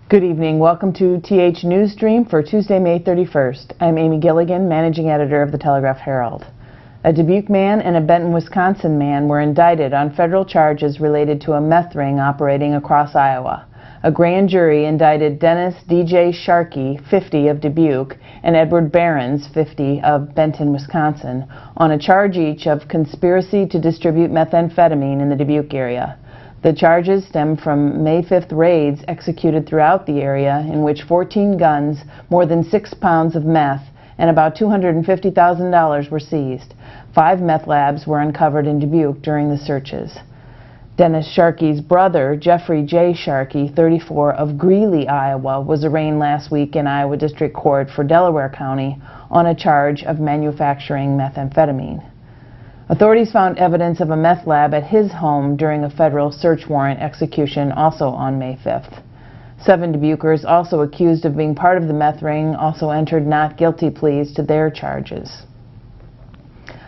Good evening. Welcome to TH Newsstream for Tuesday, May 31st. I'm Amy Gilligan, Managing Editor of the Telegraph-Herald. A Dubuque man and a Benton, Wisconsin man were indicted on federal charges related to a meth ring operating across Iowa. A grand jury indicted Dennis D.J. Sharkey, 50, of Dubuque, and Edward Behrens, 50, of Benton, Wisconsin, on a charge each of conspiracy to distribute methamphetamine in the Dubuque area. The charges stem from May 5th raids executed throughout the area in which 14 guns, more than 6 pounds of meth, and about $250,000 were seized. 5 meth labs were uncovered in Dubuque during the searches. Dennis Sharkey's brother, Jeffrey J. Sharkey, 34, of Greeley, Iowa, was arraigned last week in Iowa District Court for Delaware County on a charge of manufacturing methamphetamine. Authorities found evidence of a meth lab at his home during a federal search warrant execution also on May 5th. 7 Dubuquers, also accused of being part of the meth ring, also entered not guilty pleas to their charges.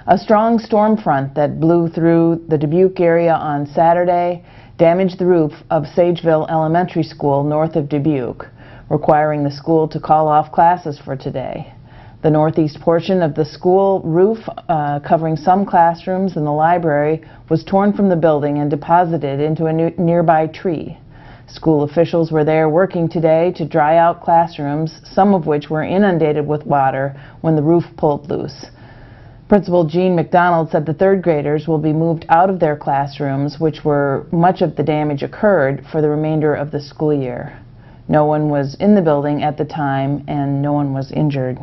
A strong storm front that blew through the Dubuque area on Saturday damaged the roof of Sageville Elementary School north of Dubuque, requiring the school to call off classes for today. The northeast portion of the school roof, covering some classrooms and the library, was torn from the building and deposited into a nearby tree. School officials were there working today to dry out classrooms, some of which were inundated with water when the roof pulled loose. Principal Jean McDonald said the third graders will be moved out of their classrooms, which were much of the damage occurred, for the remainder of the school year. No one was in the building at the time and no one was injured.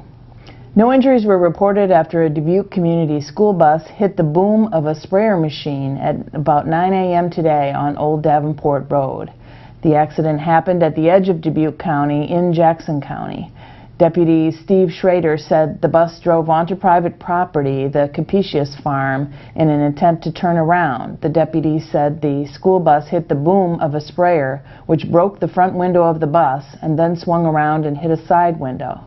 No injuries were reported after a Dubuque community school bus hit the boom of a sprayer machine at about 9 a.m. today on Old Davenport Road. The accident happened at the edge of Dubuque County in Jackson County. Deputy Steve Schrader said the bus drove onto private property, the Capetius Farm, in an attempt to turn around. The deputy said the school bus hit the boom of a sprayer, which broke the front window of the bus and then swung around and hit a side window.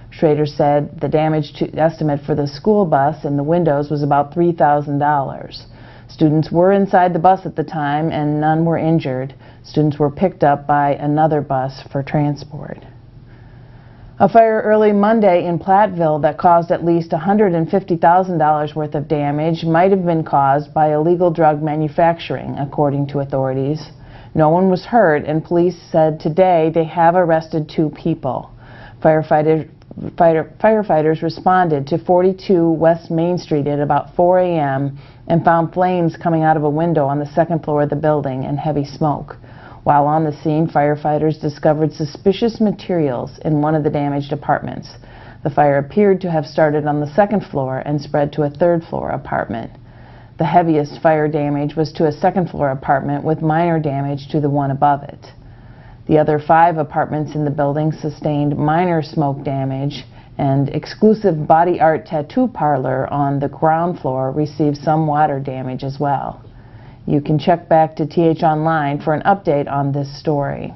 Schrader said the damage estimate for the school bus and the windows was about $3,000. Students were inside the bus at the time and none were injured. Students were picked up by another bus for transport. A fire early Monday in Platteville that caused at least $150,000 worth of damage might have been caused by illegal drug manufacturing, according to authorities. No one was hurt, and police said today they have arrested 2 people. Firefighters responded to 42 West Main Street at about 4 a.m. and found flames coming out of a window on the 2nd floor of the building and heavy smoke. While on the scene, firefighters discovered suspicious materials in one of the damaged apartments. The fire appeared to have started on the 2nd floor and spread to a 3rd floor apartment. The heaviest fire damage was to a 2nd floor apartment, with minor damage to the one above it. The other 5 apartments in the building sustained minor smoke damage, and exclusive body art tattoo parlor on the ground floor received some water damage as well. You can check back to TH Online for an update on this story.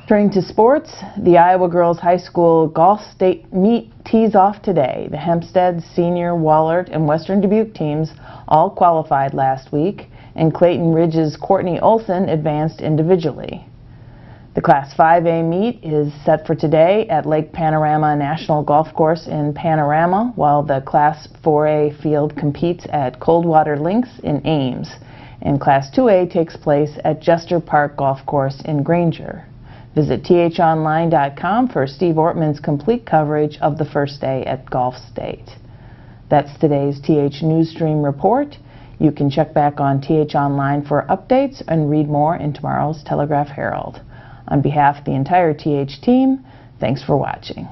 Turning to sports, the Iowa Girls High School Golf State Meet tees off today. The Hempstead, Senior, Wahlert, and Western Dubuque teams all qualified last week, and Clayton Ridge's Courtney Olson advanced individually. The Class 5A meet is set for today at Lake Panorama National Golf Course in Panorama, while the Class 4A field competes at Coldwater Links in Ames, and Class 2A takes place at Jester Park Golf Course in Granger. Visit thonline.com for Steve Ortman's complete coverage of the first day at Golf State. That's today's TH Newsstream report. You can check back on TH Online for updates and read more in tomorrow's Telegraph-Herald. On behalf of the entire TH team, thanks for watching.